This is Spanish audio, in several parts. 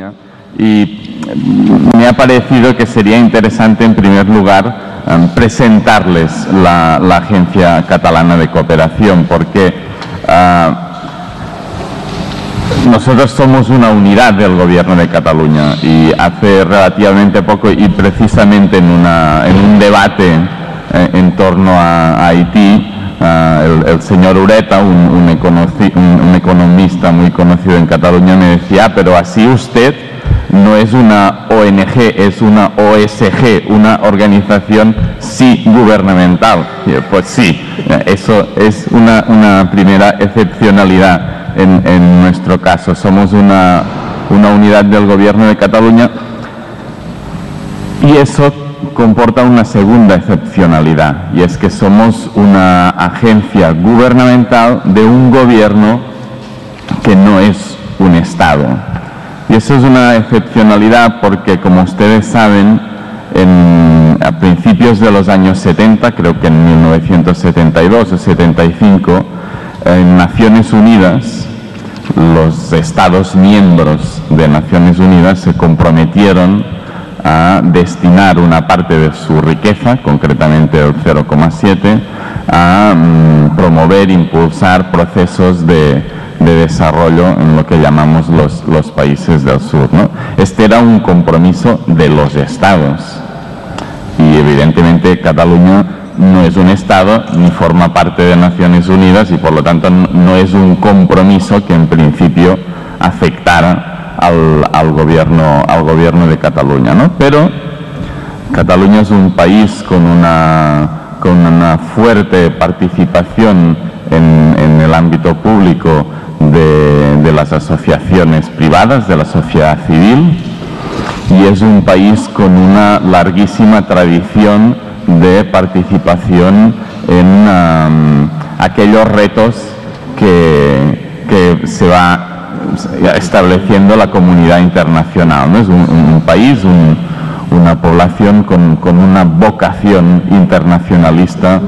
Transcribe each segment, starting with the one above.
Cataluña y me ha parecido que sería interesante, en primer lugar, presentarles la Agencia Catalana de Cooperación, porque nosotros somos una unidad del Gobierno de Cataluña y hace relativamente poco, y precisamente en un debate en torno a Haití, el señor Ureta, un economista muy conocido en Cataluña, me decía: pero así usted no es una ONG, es una OSG, una organización sí gubernamental. Pues sí, eso es una primera excepcionalidad en nuestro caso. Somos una unidad del Gobierno de Cataluña y eso comporta una segunda excepcionalidad, y es que somos una agencia gubernamental de un gobierno que no es un Estado. Y eso es una excepcionalidad porque, como ustedes saben, a principios de los años 70, creo que en 1972 o 75, en Naciones Unidas, los Estados miembros de Naciones Unidas se comprometieron a destinar una parte de su riqueza, concretamente el 0,7, a promover, impulsar procesos de desarrollo en lo que llamamos los países del sur, ¿no? Este era un compromiso de los Estados y evidentemente Cataluña no es un Estado ni forma parte de Naciones Unidas y por lo tanto no es un compromiso que en principio afectara al gobierno de Cataluña, ¿no? Pero Cataluña es un país con una fuerte participación en el ámbito público de las asociaciones privadas, de la sociedad civil, y es un país con una larguísima tradición de participación en aquellos retos que se va estableciendo la comunidad internacional, ¿no? Es un país, una población con una vocación internacionalista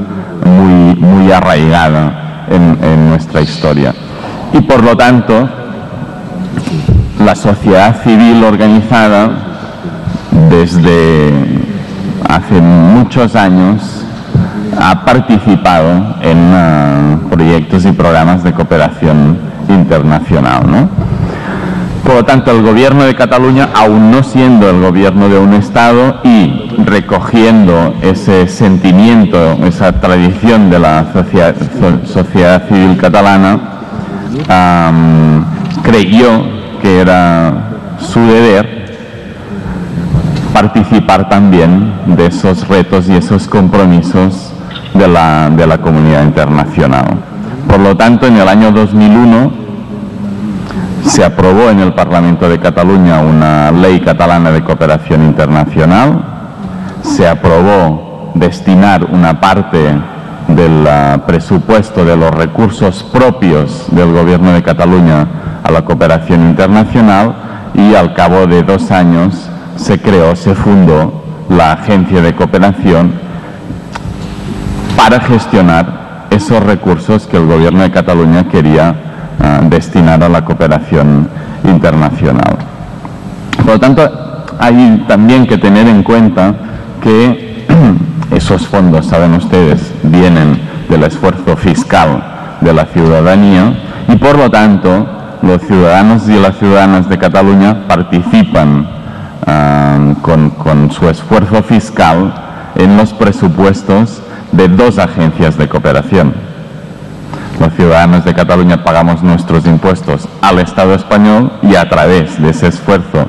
muy arraigada en nuestra historia. Y por lo tanto, la sociedad civil organizada desde hace muchos años ha participado en proyectos y programas de cooperación internacional, ¿no? Por lo tanto, el Gobierno de Cataluña, aun no siendo el gobierno de un Estado y recogiendo ese sentimiento, esa tradición de la sociedad civil catalana, creyó que era su deber participar también de esos retos y esos compromisos de la comunidad internacional. Por lo tanto, en el año 2001 se aprobó en el Parlamento de Cataluña una ley catalana de cooperación internacional, se aprobó destinar una parte del presupuesto de los recursos propios del Gobierno de Cataluña a la cooperación internacional y al cabo de 2 años se fundó la Agencia de Cooperación para gestionar esos recursos que el Gobierno de Cataluña quería destinar a la cooperación internacional. Por lo tanto, hay también que tener en cuenta que esos fondos, saben ustedes, vienen del esfuerzo fiscal de la ciudadanía y por lo tanto los ciudadanos y las ciudadanas de Cataluña participan con su esfuerzo fiscal en los presupuestos de 2 agencias de cooperación. Los ciudadanos de Cataluña pagamos nuestros impuestos al Estado español y a través de ese esfuerzo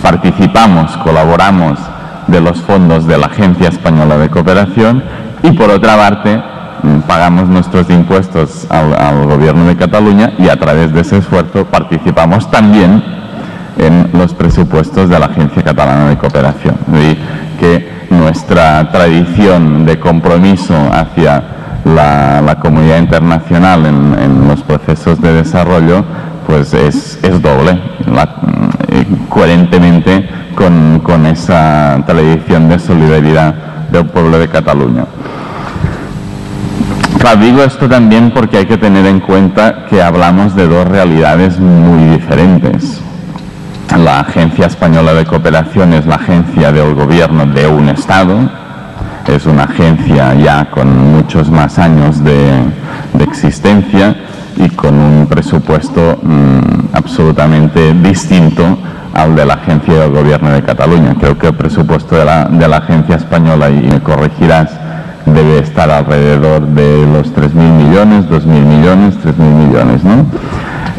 participamos, colaboramos de los fondos de la Agencia Española de Cooperación y por otra parte pagamos nuestros impuestos al Gobierno de Cataluña y a través de ese esfuerzo participamos también en los presupuestos de la Agencia Catalana de Cooperación. Es decir, que nuestra tradición de compromiso hacia la comunidad internacional en los procesos de desarrollo pues es doble, coherentemente con esa tradición de solidaridad del pueblo de Cataluña. Claro, digo esto también porque hay que tener en cuenta que hablamos de 2 realidades muy diferentes. La Agencia Española de Cooperación es la agencia del gobierno de un Estado, es una agencia ya con muchos más años de existencia y con un presupuesto absolutamente distinto al de la Agencia del Gobierno de Cataluña. Creo que el presupuesto de la Agencia Española, y me corregirás, debe estar alrededor de los 3.000 millones, 2.000 millones, 3.000 millones, ¿no?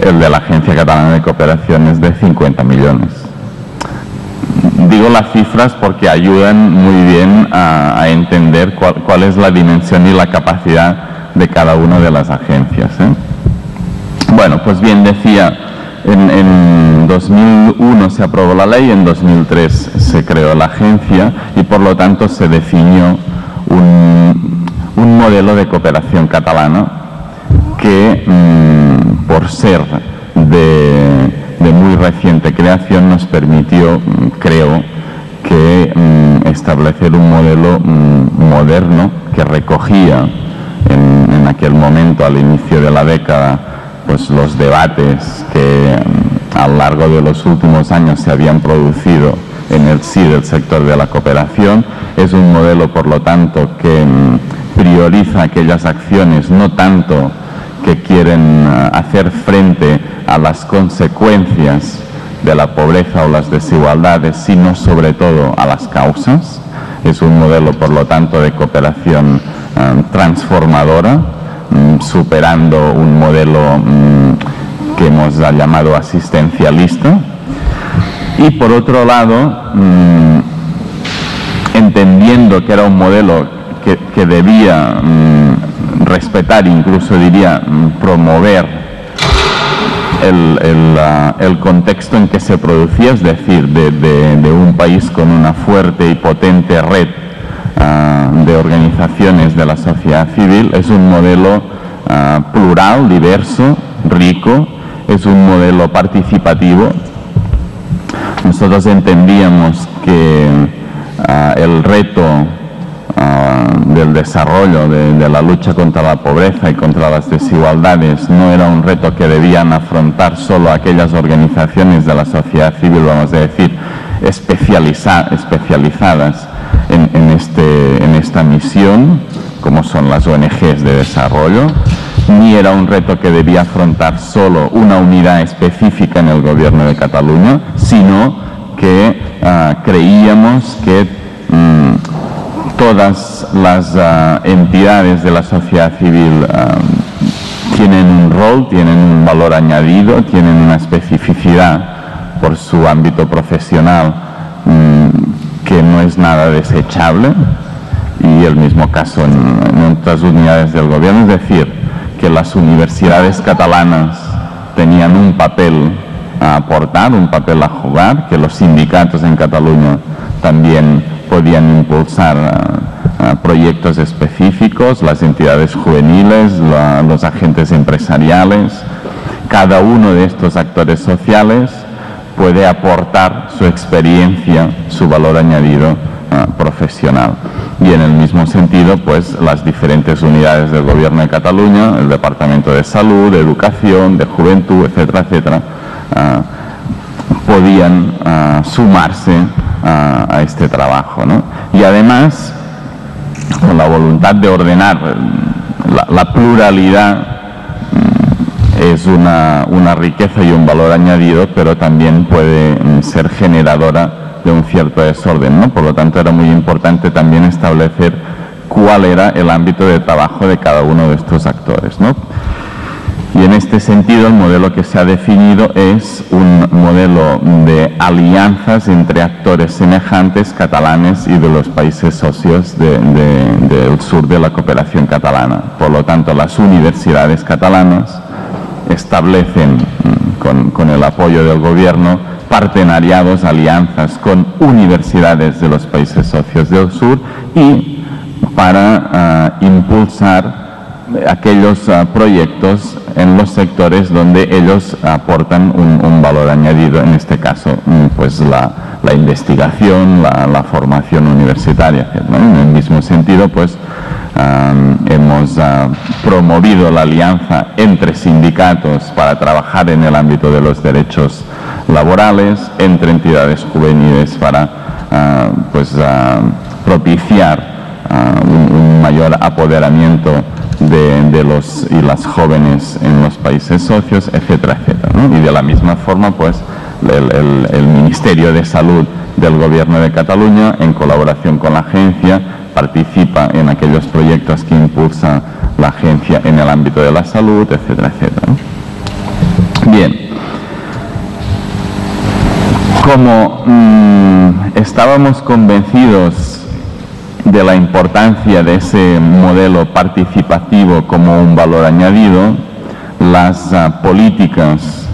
El de la Agencia Catalana de Cooperación es de 50 millones. Digo las cifras porque ayudan muy bien a entender cuál es la dimensión y la capacidad de cada una de las agencias, ¿eh? Bueno, pues bien, decía, en 2001 se aprobó la ley, en 2003 se creó la agencia y por lo tanto se definió un modelo de cooperación catalana que, por ser de muy reciente creación, nos permitió, creo, que establecer un modelo moderno que recogía en aquel momento, al inicio de la década, pues los debates que a lo largo de los últimos años se habían producido en el sí del sector de la cooperación. Es un modelo, por lo tanto, que prioriza aquellas acciones no tanto que quieren hacer frente a las consecuencias de la pobreza o las desigualdades, sino sobre todo a las causas. Es un modelo, por lo tanto, de cooperación transformadora, superando un modelo que hemos llamado asistencialista. Y por otro lado, entendiendo que era un modelo que debía respetar, incluso diría promover el contexto en que se producía, es decir, de un país con una fuerte y potente red de organizaciones de la sociedad civil. Es un modelo plural, diverso, rico, es un modelo participativo. Nosotros entendíamos que el reto del desarrollo, de la lucha contra la pobreza y contra las desigualdades, no era un reto que debían afrontar solo aquellas organizaciones de la sociedad civil, vamos a decir, especializadas en esta misión, como son las ONGs de desarrollo, ni era un reto que debía afrontar solo una unidad específica en el Gobierno de Cataluña, sino que creíamos que todas las entidades de la sociedad civil tienen un rol, tienen un valor añadido, tienen una especificidad por su ámbito profesional que no es nada desechable, y el mismo caso en otras unidades del gobierno, es decir, que las universidades catalanas tenían un papel a aportar, un papel a jugar, que los sindicatos en Cataluña también podían impulsar proyectos específicos, las entidades juveniles, los agentes empresariales. Cada uno de estos actores sociales puede aportar su experiencia, su valor añadido profesional. Y en el mismo sentido, pues las diferentes unidades del Gobierno de Cataluña, el Departamento de Salud, de Educación, de Juventud, etcétera, etcétera, podían sumarse a este trabajo, ¿no? Y además, con la voluntad de ordenar la pluralidad, es una riqueza y un valor añadido, pero también puede ser generadora de un cierto desorden, ¿no? Por lo tanto, era muy importante también establecer cuál era el ámbito de trabajo de cada uno de estos actores, ¿no? Y en este sentido, el modelo que se ha definido es un modelo de alianzas entre actores semejantes catalanes y de los países socios del sur de la cooperación catalana. Por lo tanto, las universidades catalanas establecen, con el apoyo del gobierno, partenariados, alianzas con universidades de los países socios del sur, y para impulsar aquellos proyectos en los sectores donde ellos aportan un valor añadido, en este caso pues la investigación, la formación universitaria, ¿no? En el mismo sentido, pues hemos promovido la alianza entre sindicatos para trabajar en el ámbito de los derechos laborales, entre entidades juveniles para propiciar un mayor apoderamiento de los y las jóvenes en los países socios, etcétera, etcétera, ¿no? Y de la misma forma, pues, el Ministerio de Salud del Gobierno de Cataluña, en colaboración con la agencia, participa en aquellos proyectos que impulsa la agencia en el ámbito de la salud, etcétera, etcétera, ¿no? Bien. Como estábamos convencidos de la importancia de ese modelo participativo como un valor añadido, las políticas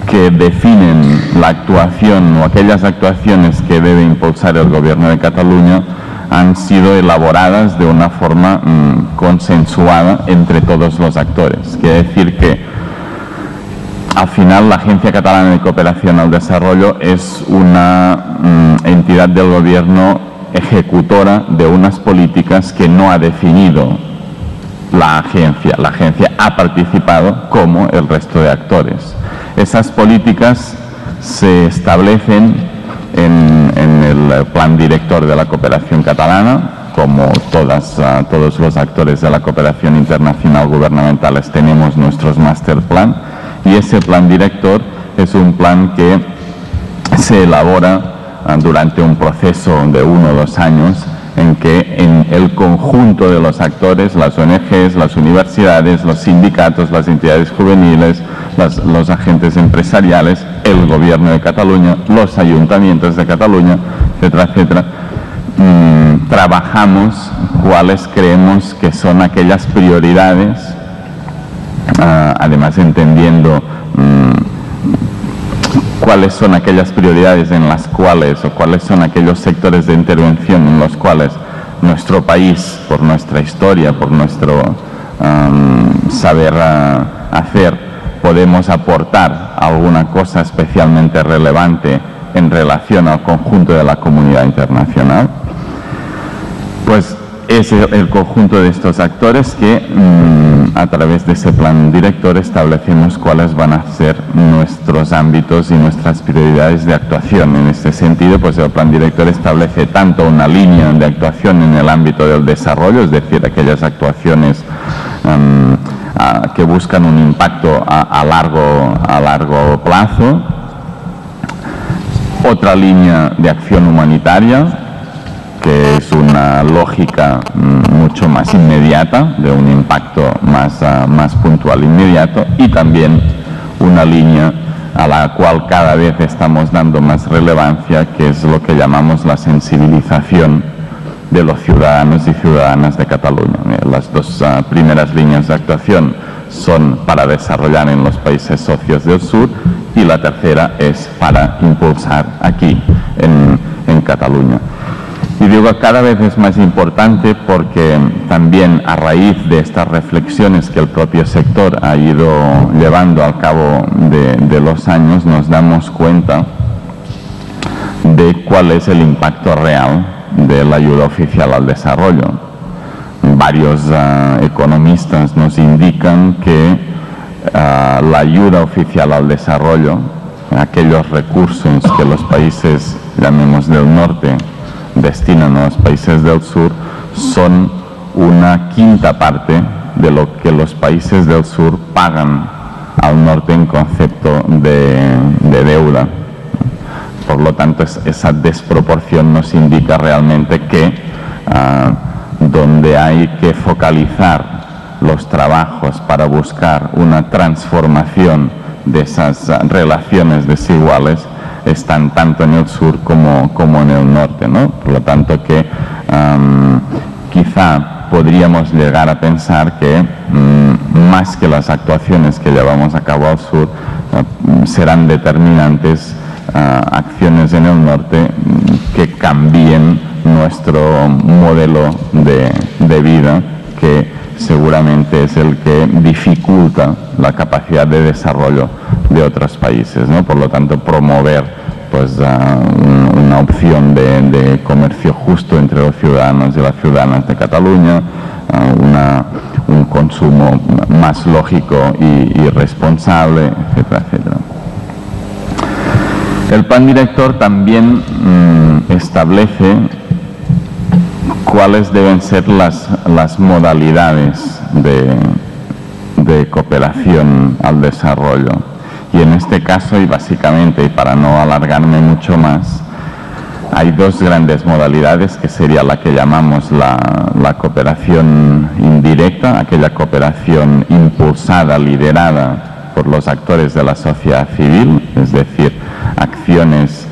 que definen la actuación o aquellas actuaciones que debe impulsar el Gobierno de Cataluña han sido elaboradas de una forma consensuada entre todos los actores. Quiere decir que al final la Agencia Catalana de Cooperación al Desarrollo es una entidad del Gobierno ejecutora de unas políticas que no ha definido la agencia. La agencia ha participado como el resto de actores. Esas políticas se establecen en el Plan Director de la Cooperación Catalana, como todos los actores de la cooperación internacional gubernamentales tenemos nuestros master plan, y ese Plan Director es un plan que se elabora durante un proceso de 1 o 2 años en que en el conjunto de los actores, las ONGs, las universidades, los sindicatos, las entidades juveniles, los agentes empresariales, el Gobierno de Cataluña, los ayuntamientos de Cataluña, etcétera, etcétera, trabajamos cuáles creemos que son aquellas prioridades, además entendiendo cuáles son aquellas prioridades en las cuales, o cuáles son aquellos sectores de intervención en los cuales nuestro país, por nuestra historia, por nuestro saber hacer, podemos aportar alguna cosa especialmente relevante en relación al conjunto de la comunidad internacional. Pues es el conjunto de estos actores que a través de ese plan director establecemos cuáles van a ser nuestros ámbitos y nuestras prioridades de actuación. En este sentido, pues el plan director establece tanto una línea de actuación en el ámbito del desarrollo, es decir, aquellas actuaciones que buscan un impacto a largo plazo, otra línea de acción humanitaria, que es una lógica mucho más inmediata, de un impacto más puntual inmediato, y también una línea a la cual cada vez estamos dando más relevancia, que es lo que llamamos la sensibilización de los ciudadanos y ciudadanas de Cataluña. Las dos primeras líneas de actuación son para desarrollar en los países socios del sur, y la tercera es para impulsar aquí en Cataluña. Y digo, cada vez es más importante porque también a raíz de estas reflexiones que el propio sector ha ido llevando al cabo de los años, nos damos cuenta de cuál es el impacto real de la ayuda oficial al desarrollo. Varios economistas nos indican que la ayuda oficial al desarrollo, aquellos recursos que los países, llamemos del norte, destinan a los países del sur, son una quinta parte de lo que los países del sur pagan al norte en concepto de deuda. Por lo tanto, esa desproporción nos indica realmente que donde hay que focalizar los trabajos para buscar una transformación de esas relaciones desiguales están tanto en el sur como en el norte, ¿no? Por lo tanto que quizá podríamos llegar a pensar que más que las actuaciones que llevamos a cabo al sur serán determinantes acciones en el norte que cambien nuestro modelo de vida, que seguramente es el que dificulta la capacidad de desarrollo de otros países, ¿no? Por lo tanto, promover pues una opción de comercio justo entre los ciudadanos y las ciudadanas de Cataluña, un consumo más lógico y responsable, etcétera, etcétera. El plan director también establece cuáles deben ser las modalidades de cooperación al desarrollo. Y en este caso, y básicamente, y para no alargarme mucho más, hay dos grandes modalidades, que sería la que llamamos la cooperación indirecta, aquella cooperación impulsada, liderada por los actores de la sociedad civil, es decir, acciones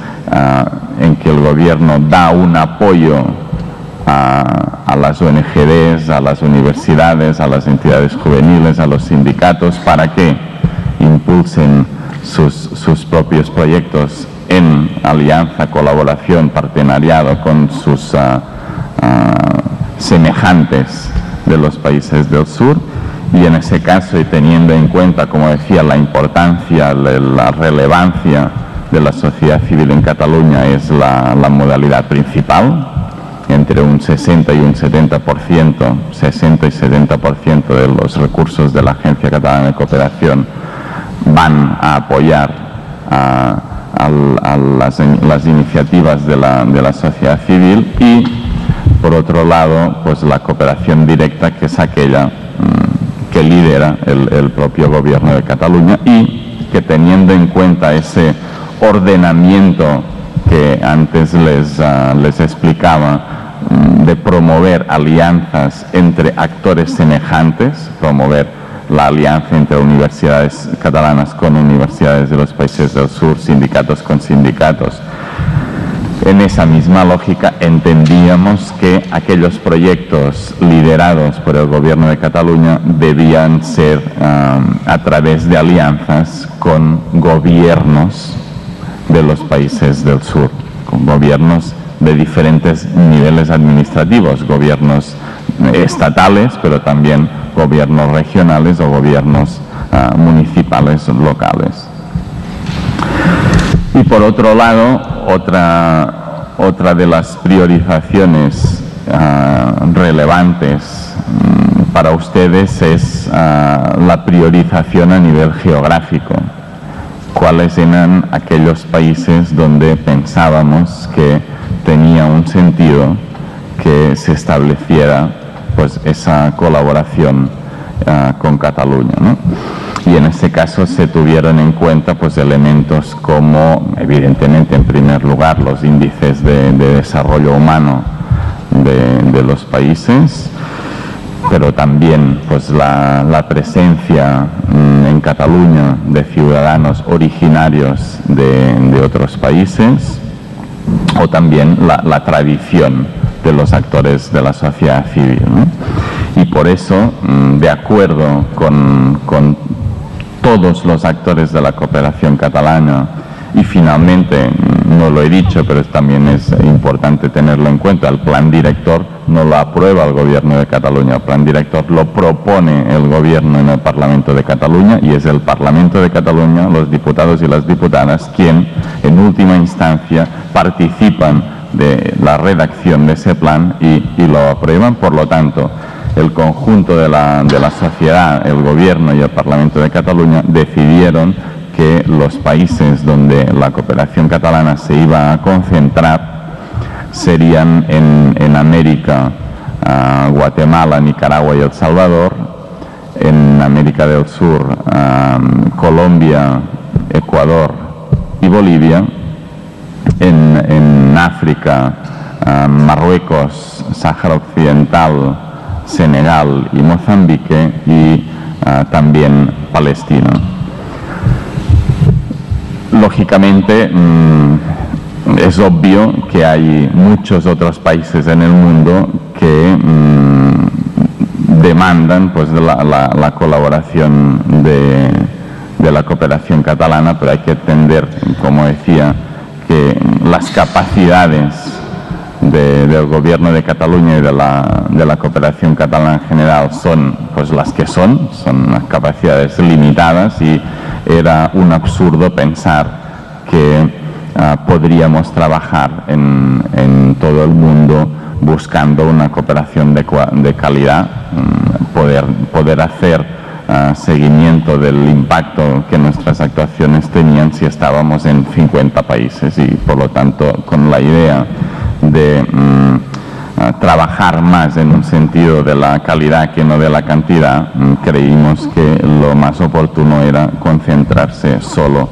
en que el gobierno da un apoyo a las ONGs, a las universidades, a las entidades juveniles, a los sindicatos, para que impulsen sus propios proyectos en alianza, colaboración, partenariado con sus semejantes de los países del sur. Y en ese caso, y teniendo en cuenta, como decía, la importancia, la relevancia de la sociedad civil en Cataluña, es la modalidad principal. Entre un 60 y un 70%, 60 y 70% de los recursos de la Agencia Catalana de Cooperación van a apoyar a las iniciativas de la sociedad civil. Y por otro lado, pues la cooperación directa, que es aquella que lidera el propio gobierno de Cataluña, y que, teniendo en cuenta ese ordenamiento que antes les explicaba, de promover alianzas entre actores semejantes, promover la alianza entre universidades catalanas con universidades de los países del sur, sindicatos con sindicatos. En esa misma lógica entendíamos que aquellos proyectos liderados por el gobierno de Cataluña debían ser a través de alianzas con gobiernos de los países del sur, con gobiernos de diferentes niveles administrativos, gobiernos estatales, pero también gobiernos regionales o gobiernos municipales locales. Y por otro lado, otra de las priorizaciones relevantes para ustedes es la priorización a nivel geográfico. ¿Cuáles eran aquellos países donde pensábamos que tenía un sentido que se estableciera pues esa colaboración con Cataluña, ¿no? Y en este caso se tuvieron en cuenta pues elementos como, evidentemente, en primer lugar, los índices de desarrollo humano de los países, pero también pues la presencia en Cataluña de ciudadanos originarios de otros países, o también la tradición de los actores de la sociedad civil, ¿no? Y por eso, de acuerdo con todos los actores de la cooperación catalana, y finalmente, no lo he dicho, pero también es importante tenerlo en cuenta, el plan director no lo aprueba el gobierno de Cataluña, el plan director lo propone el gobierno en el Parlamento de Cataluña, y es el Parlamento de Cataluña, los diputados y las diputadas, quien en última instancia participan de la redacción de ese plan y lo aprueban. Por lo tanto, el conjunto de la sociedad, el gobierno y el Parlamento de Cataluña decidieron que los países donde la cooperación catalana se iba a concentrar serían en América, Guatemala, Nicaragua y El Salvador; en América del Sur, Colombia, Ecuador y Bolivia; en África, Marruecos, Sáhara Occidental, Senegal y Mozambique; y también Palestina. Lógicamente, es obvio que hay muchos otros países en el mundo que demandan pues la colaboración de la cooperación catalana, pero hay que entender, como decía, que las capacidades del gobierno de Cataluña y de la cooperación catalana en general son pues las que son unas capacidades limitadas, y era un absurdo pensar que podríamos trabajar en todo el mundo buscando una cooperación de calidad, poder hacer seguimiento del impacto que nuestras actuaciones actuaciones tenían si estábamos en 50 países y por lo tanto con la idea de trabajar más en un sentido de la calidad que no de la cantidad, creímos que lo más oportuno era concentrarse solo,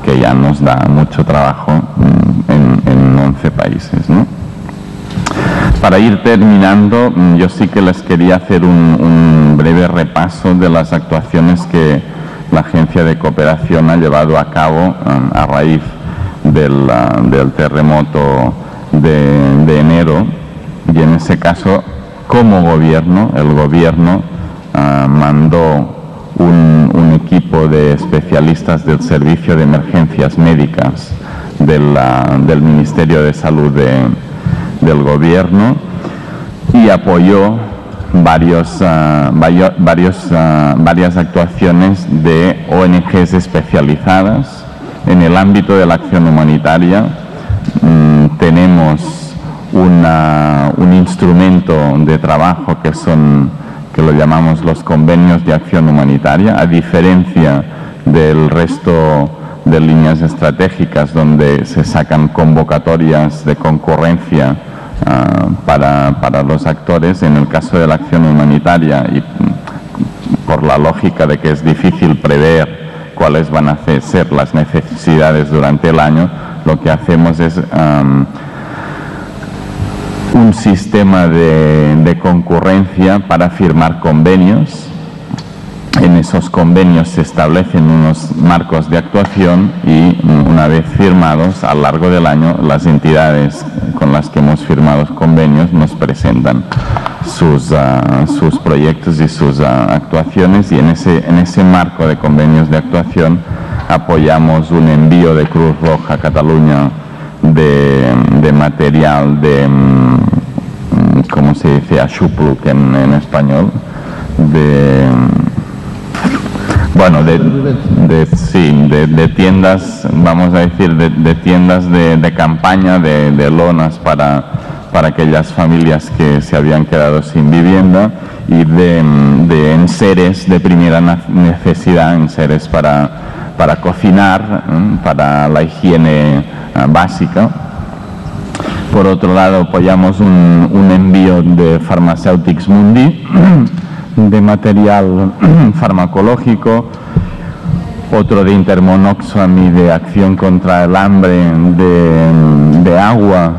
que ya nos da mucho trabajo, en 11 países, ¿no? Para ir terminando, yo sí que les quería hacer un breve repaso de las actuaciones que la Agencia de Cooperación ha llevado a cabo a raíz del terremoto de enero. Y en ese caso, como gobierno, el gobierno mandó un equipo de especialistas del Servicio de Emergencias Médicas del Ministerio de Salud del gobierno y apoyó varias actuaciones de ONGs especializadas en el ámbito de la acción humanitaria. Tenemos un instrumento de trabajo que lo llamamos los convenios de acción humanitaria, a diferencia del resto de líneas estratégicas donde se sacan convocatorias de concurrencia para los actores. En el caso de la acción humanitaria, y por la lógica de que es difícil prever cuáles van a ser las necesidades durante el año, lo que hacemos es un sistema de concurrencia para firmar convenios. En esos convenios se establecen unos marcos de actuación y una vez firmados, a lo largo del año, las entidades con las que hemos firmado convenios nos presentan sus proyectos y sus actuaciones, y en ese marco de convenios de actuación apoyamos un envío de Cruz Roja a Cataluña de material de, ¿cómo se dice? Aixopluc en español, de tiendas, vamos a decir, de tiendas de campaña, de lonas para aquellas familias que se habían quedado sin vivienda, y de enseres de primera necesidad, enseres para cocinar, para la higiene básica. Por otro lado, apoyamos un envío de Farmacèutics Mundi, de material farmacológico, otro de Intermonoxam y de acción contra el hambre, de agua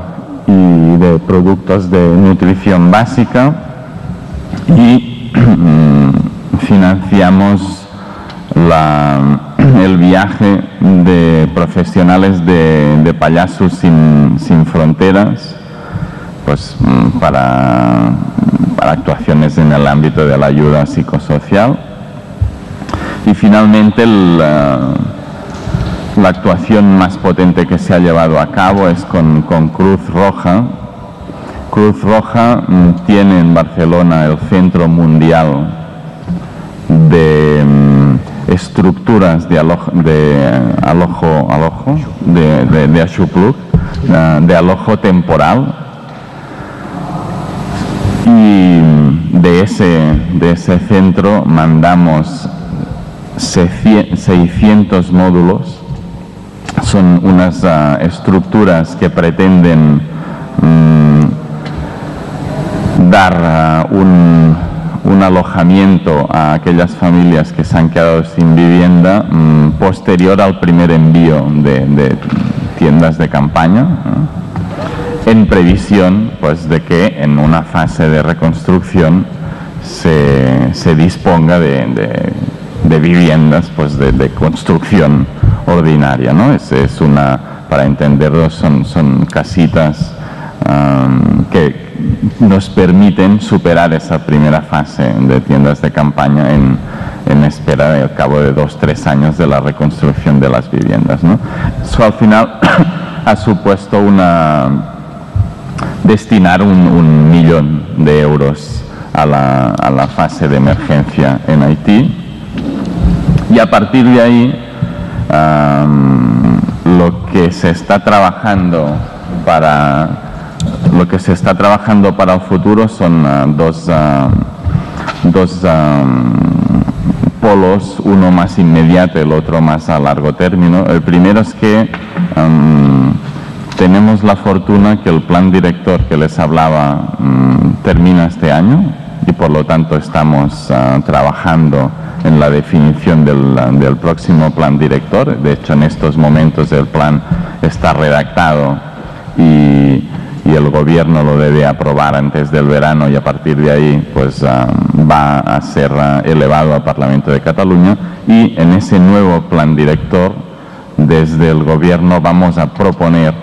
y de productos de nutrición básica, y financiamos el viaje de profesionales de Payasos sin Fronteras, pues para actuaciones en el ámbito de la ayuda psicosocial. Y finalmente la actuación más potente que se ha llevado a cabo es con Cruz Roja. Cruz Roja tiene en Barcelona el Centro Mundial de estructuras de Aixopluc, de alojo temporal, y de ese centro mandamos 600 módulos. Son unas estructuras que pretenden dar un alojamiento a aquellas familias que se han quedado sin vivienda posterior al primer envío de tiendas de campaña, en previsión, pues, de que en una fase de reconstrucción se disponga de viviendas, pues, de construcción ordinaria, ¿no? Es para entenderlo, son casitas que nos permiten superar esa primera fase de tiendas de campaña en espera al cabo de 2-3 años de la reconstrucción de las viviendas, ¿no? Eso al final ha supuesto destinar 1 millón de euros a la fase de emergencia en Haití, y a partir de ahí lo que se está trabajando para el futuro son dos polos, uno más inmediato, el otro más a largo término. El primero es que tenemos la fortuna que el plan director que les hablaba termina este año y por lo tanto estamos trabajando en la definición del próximo plan director. De hecho, en estos momentos el plan está redactado y el gobierno lo debe aprobar antes del verano y a partir de ahí pues va a ser elevado al Parlamento de Cataluña, y en ese nuevo plan director desde el gobierno vamos a proponer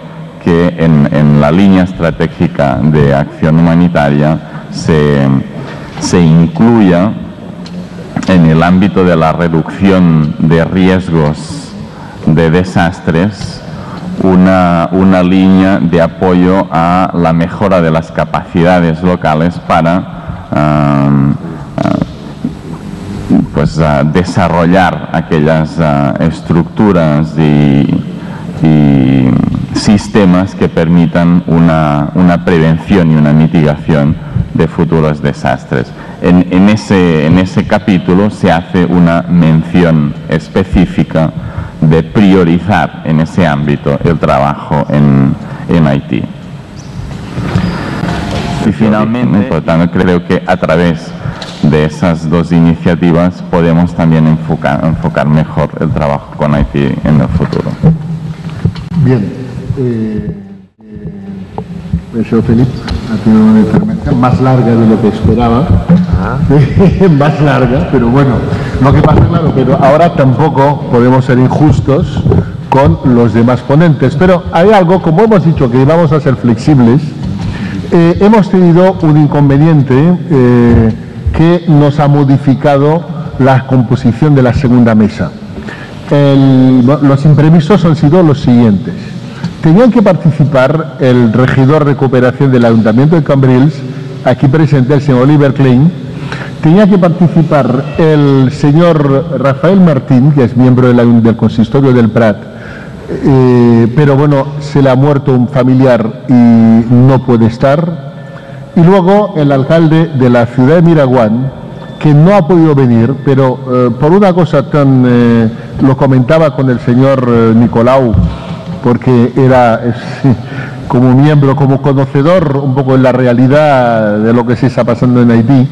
que en la línea estratégica de acción humanitaria se incluya en el ámbito de la reducción de riesgos de desastres una línea de apoyo a la mejora de las capacidades locales para desarrollar aquellas estructuras y sistemas que permitan una prevención y una mitigación de futuros desastres. En ese capítulo se hace una mención específica de priorizar en ese ámbito el trabajo en Haití. Y finalmente, por tanto, creo que a través de esas dos iniciativas podemos también enfocar mejor el trabajo con Haití en el futuro. Bien. Señor Felipe ha tenido una intervención más larga de lo que esperaba. Más larga, pero bueno, lo que pasa, claro, pero ahora tampoco podemos ser injustos con los demás ponentes. Pero hay algo, como hemos dicho que vamos a ser flexibles, hemos tenido un inconveniente que nos ha modificado la composición de la segunda mesa. Los imprevistos han sido los siguientes. Tenían que participar el regidor de cooperación del Ayuntamiento de Cambrils, aquí presente el señor Oliver Klein. Tenía que participar el señor Rafael Martín, que es miembro del consistorio del Prat, pero bueno, se le ha muerto un familiar y no puede estar. Y luego el alcalde de la ciudad de Miraguán, que no ha podido venir, pero por una cosa lo comentaba con el señor Nicolau, porque como miembro, como conocedor un poco de la realidad de lo que se está pasando en Haití,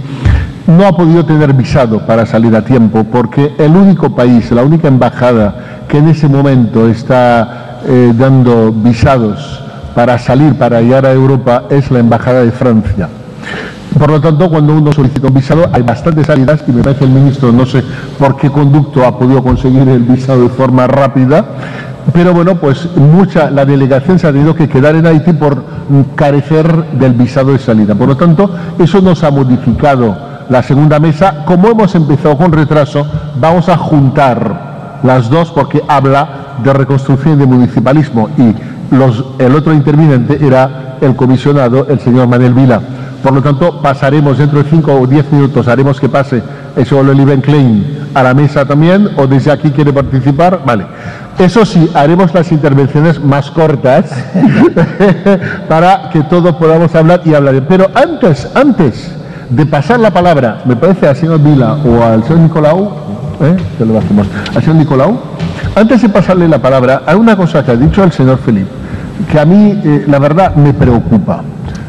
no ha podido tener visado para salir a tiempo, porque el único país, la única embajada que en ese momento está dando visados para salir, para llegar a Europa, es la embajada de Francia. Por lo tanto, cuando uno solicita un visado, hay bastantes salidas y me parece el ministro, no sé por qué conducto ha podido conseguir el visado de forma rápida, pero bueno, pues la delegación se ha tenido que quedar en Haití por carecer del visado de salida. Por lo tanto, eso nos ha modificado la segunda mesa. Como hemos empezado con retraso, vamos a juntar las dos porque habla de reconstrucción y de municipalismo y el otro interviniente era el comisionado, el señor Manuel Vila. Por lo tanto, pasaremos dentro de 5 o 10 minutos, haremos que pase el señor Oliver Klein a la mesa también, o desde aquí quiere participar, vale. Eso sí, haremos las intervenciones más cortas para que todos podamos hablar y hablar. Pero antes de pasar la palabra, me parece al señor Vila o al señor Nicolau, que lo hacemos, al señor Nicolau, antes de pasarle la palabra, hay una cosa que ha dicho el señor Felipe, que a mí, la verdad, me preocupa.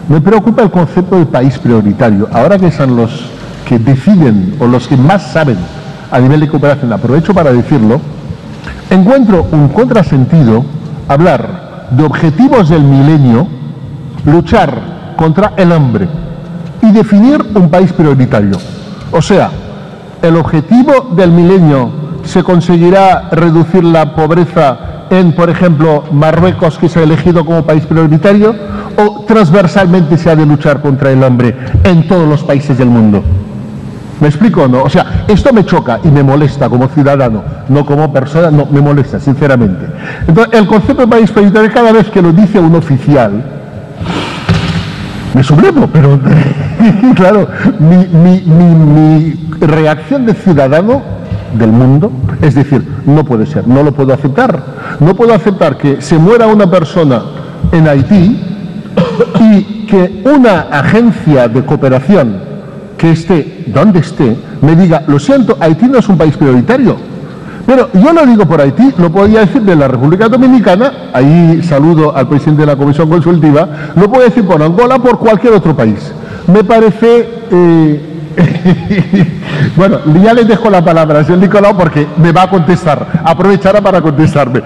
Me preocupa el concepto de país prioritario. Ahora que son los que deciden o los que más saben a nivel de cooperación, aprovecho para decirlo, encuentro un contrasentido hablar de objetivos del milenio, luchar contra el hambre y definir un país prioritario. O sea, el objetivo del milenio se conseguirá reducir la pobreza en, por ejemplo, Marruecos, que se ha elegido como país prioritario, o transversalmente se ha de luchar contra el hambre en todos los países del mundo. ¿Me explico o no? O sea, esto me choca y me molesta como ciudadano, no como persona, no, me molesta, sinceramente. Entonces, el concepto de país prioritario, cada vez que lo dice un oficial, me sublevo, pero claro, mi reacción de ciudadano del mundo, es decir, no puede ser, no lo puedo aceptar. No puedo aceptar que se muera una persona en Haití y que una agencia de cooperación que esté donde esté, me diga, lo siento, Haití no es un país prioritario. Pero yo lo digo por Haití, lo podría decir de la República Dominicana, ahí saludo al presidente de la Comisión Consultiva, lo puedo decir por Angola, por cualquier otro país. Me parece... bueno, ya les dejo la palabra al señor Nicolau porque me va a contestar, aprovechará para contestarme.